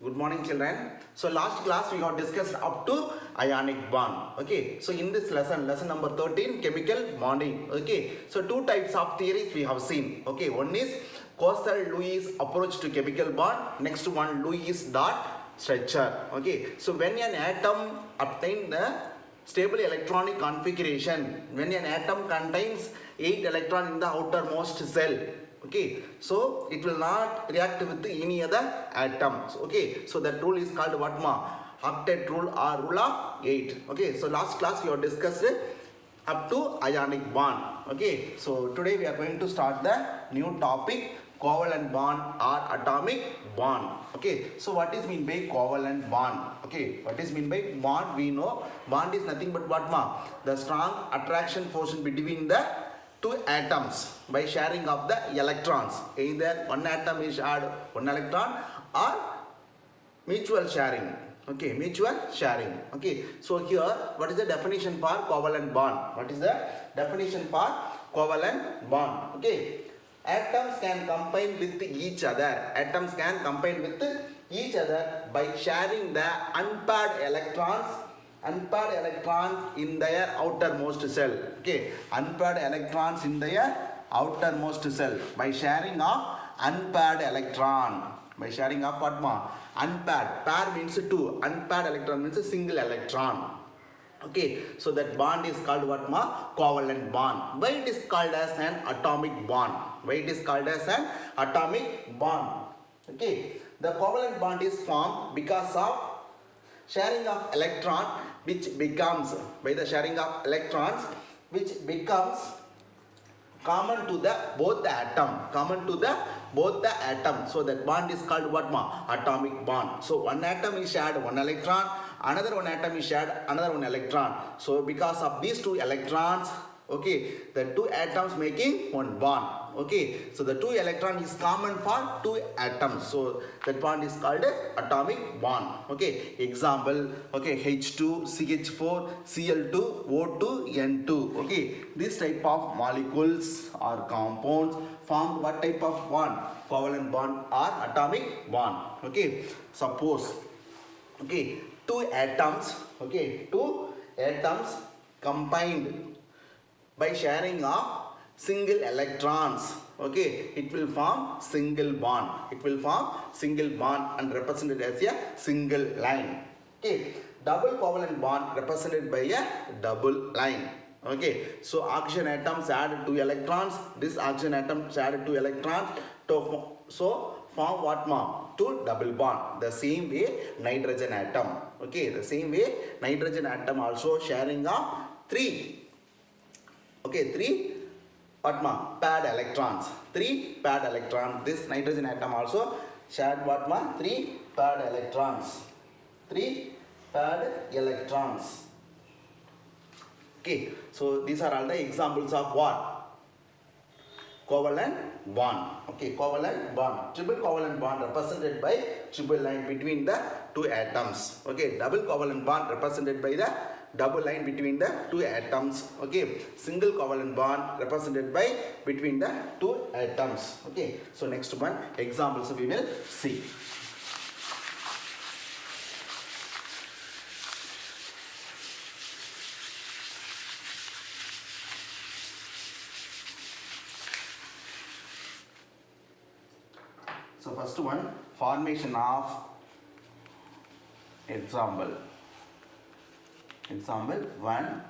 Good morning, children. So last class we got discussed up to ionic bond. Okay. So in this lesson number 13, chemical bonding. Okay. So two types of theories we have seen. Okay. One is Coastal-Lewis approach to chemical bond. Next one, Lewis dot structure. Okay. So when an atom obtains the stable electronic configuration, when an atom contains 8 electrons in the outermost cell, okay, so it will not react with any other atoms. Okay, so that rule is called what ma? Octet rule or rule of 8. Okay, so last class we have discussed up to ionic bond. Okay, so today we are going to start the new topic, covalent bond or atomic bond. Okay, so what is mean by covalent bond? Okay, what is mean by bond? We know bond is nothing but what ma? The strong attraction force between the two atoms by sharing of the electrons. Either one atom is shared one electron or mutual sharing. Okay, mutual sharing. Okay, so here what is the definition for covalent bond? What is the definition for covalent bond? Okay, atoms can combine with each other. Atoms can combine with each other by sharing the unpaired electrons in their outermost cell. Okay, unpaired electrons in their outermost cell by sharing of unpaired electron. By sharing of what ma? Unpaired. Pair means two. Unpaired electron means a single electron. Okay, so that bond is called what ma? Covalent bond. Why it is called as an atomic bond? Why it is called as an atomic bond? Okay, the covalent bond is formed because of sharing of electron, which becomes by the sharing of electrons, which becomes common to the both the atom. So that bond is called what ma? Atomic bond. So one atom is shared one electron, another one atom is shared another one electron. So because of these two electrons, okay, the two atoms making one bond. Okay, so the two electron is common for two atoms, so that bond is called atomic bond. Okay, example, okay, H2 CH4 Cl2 O2 N2. Okay, this type of molecules or compounds form what type of bond? Covalent bond or atomic bond. Okay, suppose, okay, two atoms combined by sharing of single electrons. Okay, it will form single bond. And represented as a single line. Okay, double covalent bond represented by a double line. Okay, so oxygen atoms add 2 electrons. This oxygen atom added 2 electrons to form what ma? Two double bond. The same way nitrogen atom. Okay, the same way nitrogen atom also sharing of 3 what ma? Paired electrons. 3 paired electrons. This nitrogen atom also shared what ma? 3 paired electrons. 3 paired electrons. Okay, so these are all the examples of what? Covalent bond. Okay, covalent bond. Triple covalent bond represented by triple line between the two atoms. Okay, double covalent bond represented by the double line between the two atoms. Okay, single covalent bond represented by between the two atoms. Okay, so next one examples we will see. So first one, formation of example 1,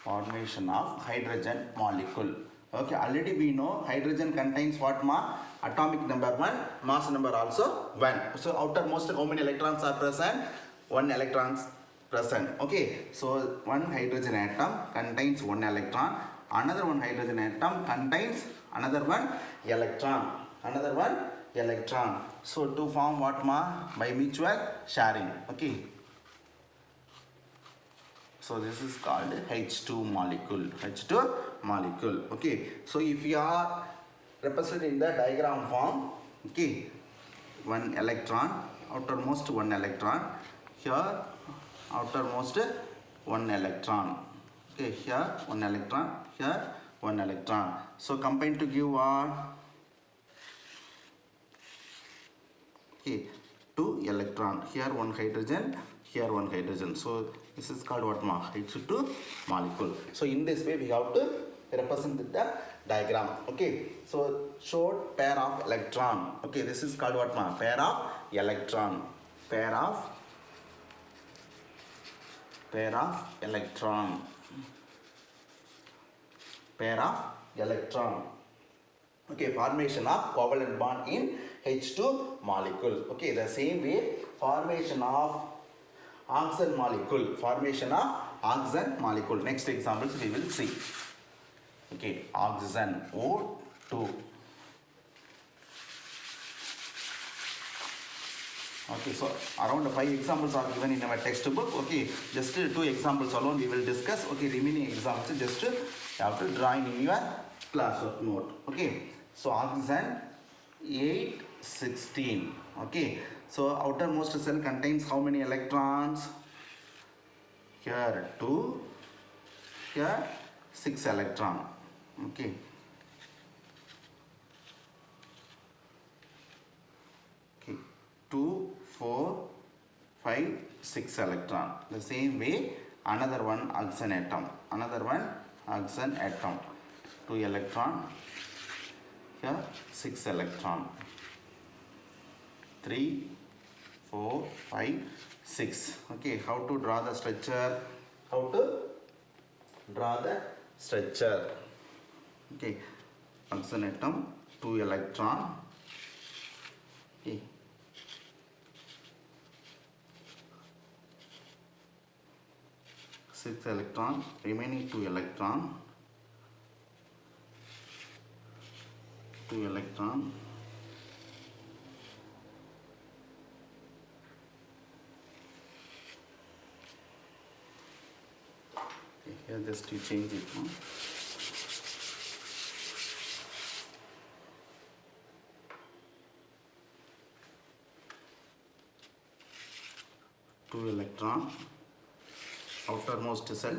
formation of hydrogen molecule. Okay, already we know hydrogen contains what ma? Atomic number 1, mass number also 1. So outermost how many electrons are present? 1 electrons present. Okay, so one hydrogen atom contains 1 electron, another one hydrogen atom contains another one electron. So to form what ma? By mutual sharing. Okay, so this is called H2 molecule. Okay, so if you are represented in the diagram form, okay, one electron, outermost one electron, here outermost one electron. Okay, here one electron, here one electron. So combined to give Okay, 2 electron. Here one hydrogen, here one hydrogen. So this is called what ma? H2 molecule. So in this way we have to represent the diagram. Okay, so showed pair of electron. Okay, this is called what ma? Pair of electron. Pair of electron. Pair of electron. Okay, formation of covalent bond in H2 molecule. Okay, the same way formation of oxygen molecule. Formation of oxygen molecule. Next examples we will see. Okay, oxygen O2. Okay, so around 5 examples are given in our textbook. Okay, just 2 examples alone we will discuss. Okay, remaining examples just you have to draw in your classwork note. Okay, so oxygen 816. Okay, so outermost cell contains how many electrons? Here 2, here 6 electron. Okay. Okay, 2, 4, 5, 6 electron. The same way another one oxygen atom. Another one oxygen atom. 2 electron. Here 6 electron. 3, 4, 5, 6. Okay, how to draw the structure? How to draw the structure? Okay, oxygen atom, 2 electron. Okay. 6 electron, remaining 2 electron. 2 electron. Okay, here just to change it. No? 2 electron. Outermost cell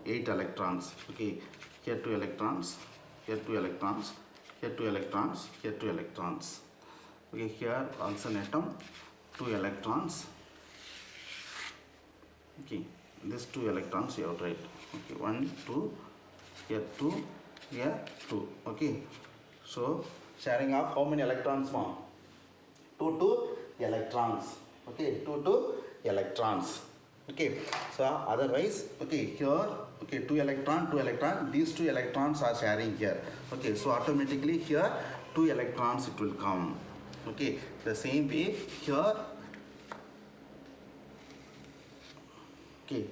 8 electrons. Okay, here 2 electrons, here 2 electrons, here 2 electrons, here 2 electrons. Okay, here oxygen atom 2 electrons. Okay, this 2 electrons you have to write. Okay, 1, 2, here 2, here 2. Okay, so sharing of how many electrons ma? 2 electrons. Okay, 2 electrons. Okay, so otherwise, okay, here, okay, 2 electron, these 2 electrons are sharing here. Okay, so automatically here 2 electrons it will come. Okay, the same way here, okay,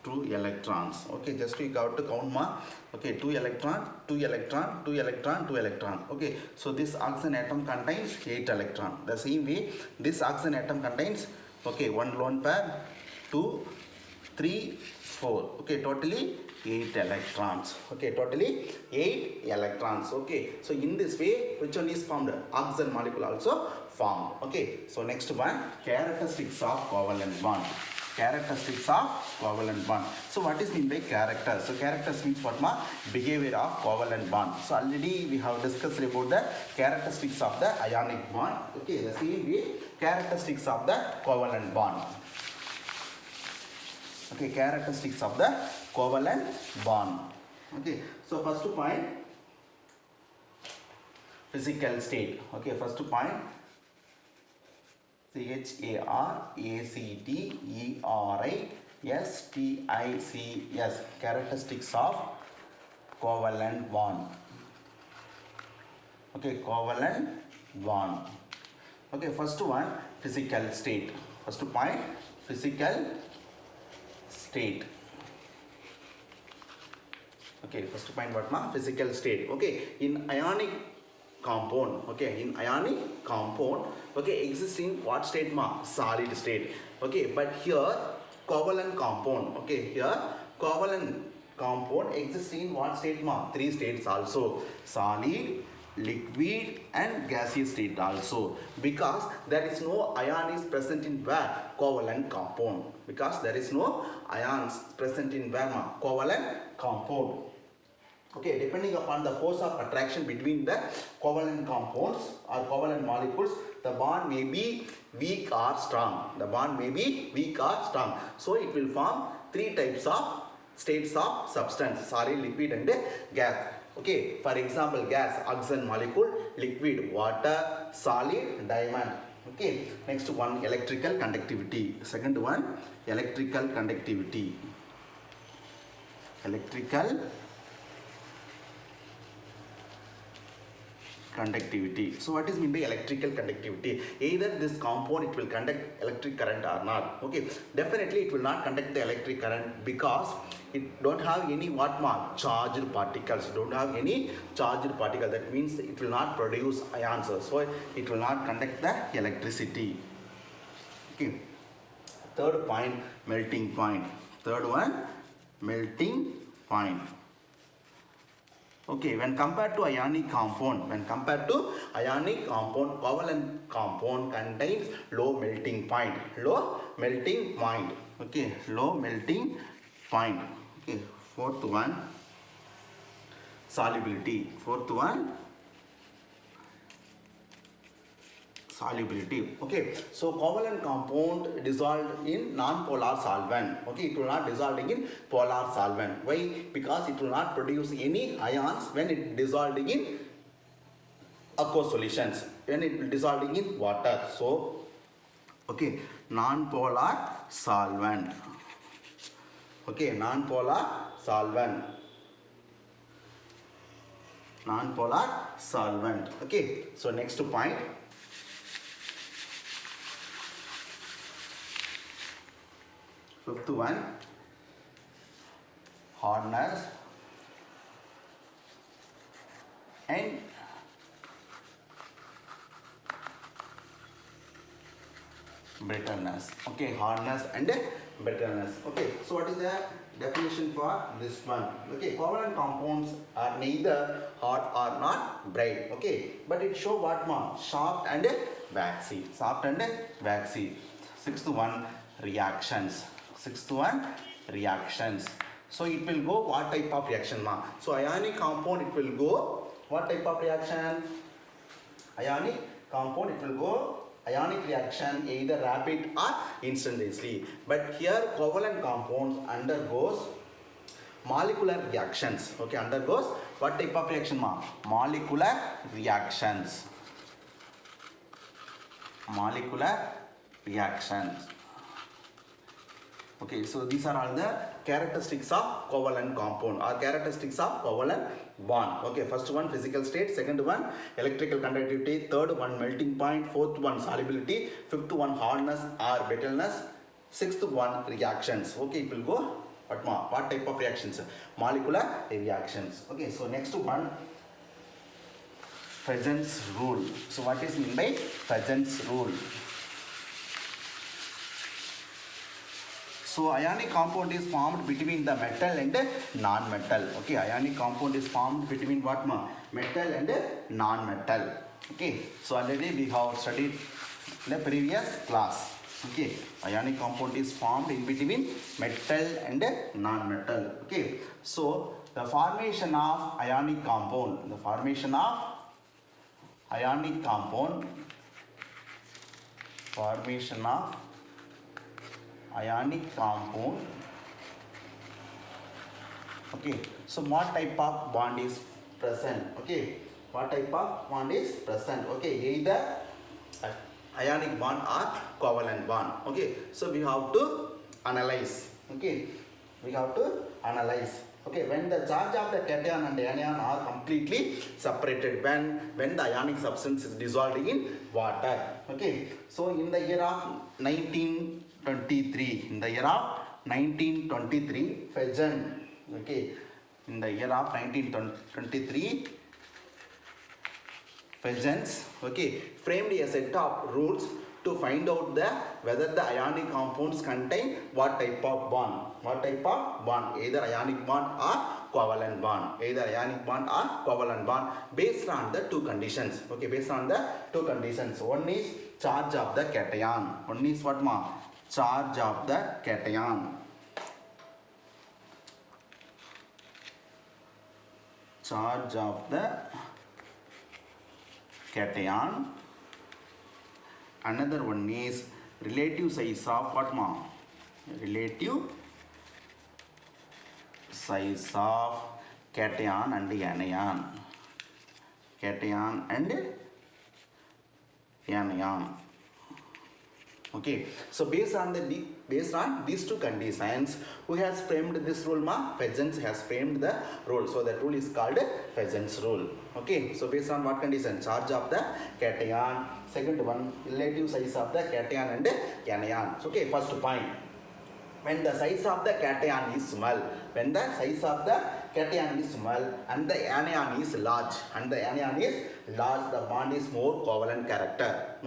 2 electrons. Okay, just we got to count ma. Okay, 2 electron, 2 electron, 2 electron, 2 electron. Okay, so this oxygen atom contains 8 electron. The same way, this oxygen atom contains, okay, 1 lone pair, 2, 3, 4. Okay, totally 8 electrons. Okay, totally 8 electrons. Okay, so in this way, which one is formed? Oxygen molecule also formed. Okay, so next one, characteristics of covalent bond. Characteristics of covalent bond. So what is mean by characters? So characters means what ma? Behavior of covalent bond. So already we have discussed about the characteristics of the ionic bond. Okay, the same way characteristics of the covalent bond. Okay, characteristics of the covalent bond. Okay, so first point, physical state. Okay, first point, characteristics, characteristics of covalent bond. Okay, covalent bond. Okay, first one, physical state. First point, physical state. Okay, first point what ma? Physical state. Okay, in ionic compound, okay, in ionic compound, okay, exists in what state ma? Solid state. Okay, but here covalent compound, okay, here covalent compound exists in what state ma? 3 states also: solid, liquid and gaseous state also, because there is no ion is present in where? Covalent compound. Because there is no ions present in where ma? Covalent compound. Okay, depending upon the force of attraction between the covalent compounds or covalent molecules, the bond may be weak or strong. The bond may be weak or strong. So it will form three types of states of substance: solid, liquid and gas. Okay, for example, gas, oxygen molecule; liquid, water; solid, diamond. Okay, next one, electrical conductivity. Second one, electrical conductivity. Electrical conductivity. So what is mean by electrical conductivity? Either this compound it will conduct electric current or not. Okay, definitely it will not conduct the electric current because it don't have any what mark charged particles. Don't have any charged particle. That means it will not produce ions. So it will not conduct the electricity. Okay. Third point, melting point. Third one, melting point. Okay, when compared to ionic compound, covalent compound contains low melting point. Low melting point. Okay, low melting point. Okay, fourth one, solubility. Fourth one, solubility. Okay, so covalent compound dissolved in non-polar solvent. Okay, it will not dissolve in polar solvent. Why? Because it will not produce any ions when it dissolved in aqueous solutions, when it will dissolve in water. So okay, non-polar solvent. Okay, non-polar solvent. Non-polar solvent. Okay, so next point, fifth one, hardness and brittleness. Okay, hardness and brittleness. Okay, so what is the definition for this one? Okay, covalent compounds are neither hard or not bright. Okay, but it show what more? Soft and waxy. Soft and waxy. Sixth one, reactions. Sixth one, reactions. So it will go what type of reaction, ma? So ionic compound it will go what type of reaction? Ionic compound it will go ionic reaction either rapid or instantaneously. But here covalent compounds undergoes molecular reactions. Okay, undergoes what type of reaction, ma? Molecular reactions. Molecular reactions. Okay, so these are all the characteristics of covalent compound or characteristics of covalent bond. Okay, first one physical state, second one electrical conductivity, third one melting point, fourth one solubility, fifth one hardness or brittleness, sixth one reactions. Okay, it will go what type of reactions? Molecular reactions. Okay, so next one, Fresnel's rule. So what is mean by Fresnel's rule? So ionic compound is formed between the metal and non-metal. Okay, ionic compound is formed between what, ma? Metal and non-metal. Okay, so already we have studied in the previous class. Okay, ionic compound is formed in between metal and non-metal. Okay, so the formation of ionic compound, ionic compound Okay, so what type of bond is present? Okay, what type of bond is present? Okay, either ionic bond or covalent bond. Okay, so we have to analyze. Okay, we have to analyze. Okay, when the charge of the cation and anion are completely separated, when the ionic substance is dissolved in water. Okay, so in the year of 1923, Fegen, okay, in the year of 1923, Fegens, okay, framed a set of rules to find out whether the ionic compounds contain what type of bond. Either ionic bond or covalent bond. Based on the two conditions. Okay, based on the two conditions. One is charge of the cation. One is what, ma? Charge of the cation. charge of the cation. Another one is relative size of what ma? Relative size of cation and anion. Cation and anion. Okay, so based on these two conditions, who has framed this rule ma? Fezens has framed the rule. So that rule is called Fezens rule. Okay, so based on what condition? Charge of the cation. Second one, relative size of the cation and anion. So, okay, first point. When the size of the cation is small, when the size of the cation is small and the anion is large, the bond is more covalent character.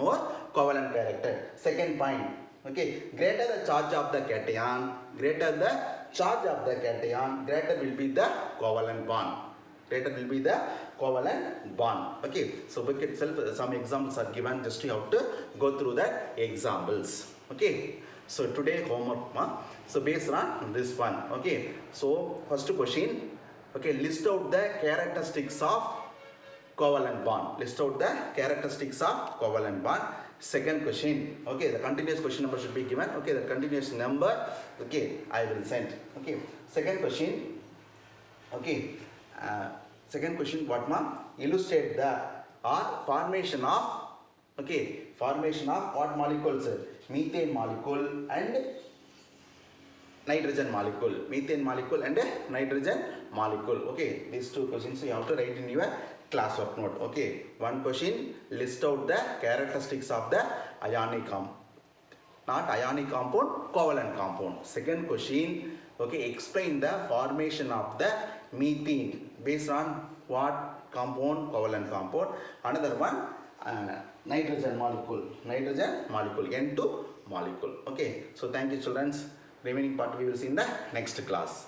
Second point, okay, greater the charge of the cation, greater will be the covalent bond. Okay, so book itself some examples are given, just you have to go through the examples. Okay, so today homework so based on this one. Okay, so first question, okay, list out the characteristics of covalent bond. Second question, okay, the continuous question number should be given. Okay, the continuous number, okay, I will send. Okay, second question, okay, second question, what ma? Illustrate the formation of what molecules? Methane molecule and nitrogen molecule. Okay, these two questions you have to write in your classwork note. Okay, one question, list out the characteristics of the ionic compound, not ionic compound, covalent compound. Second question, okay, explain the formation of the methane based on what compound? Covalent compound. Another one, nitrogen molecule, N2 molecule. Okay, so thank you children. Remaining part we will see in the next class.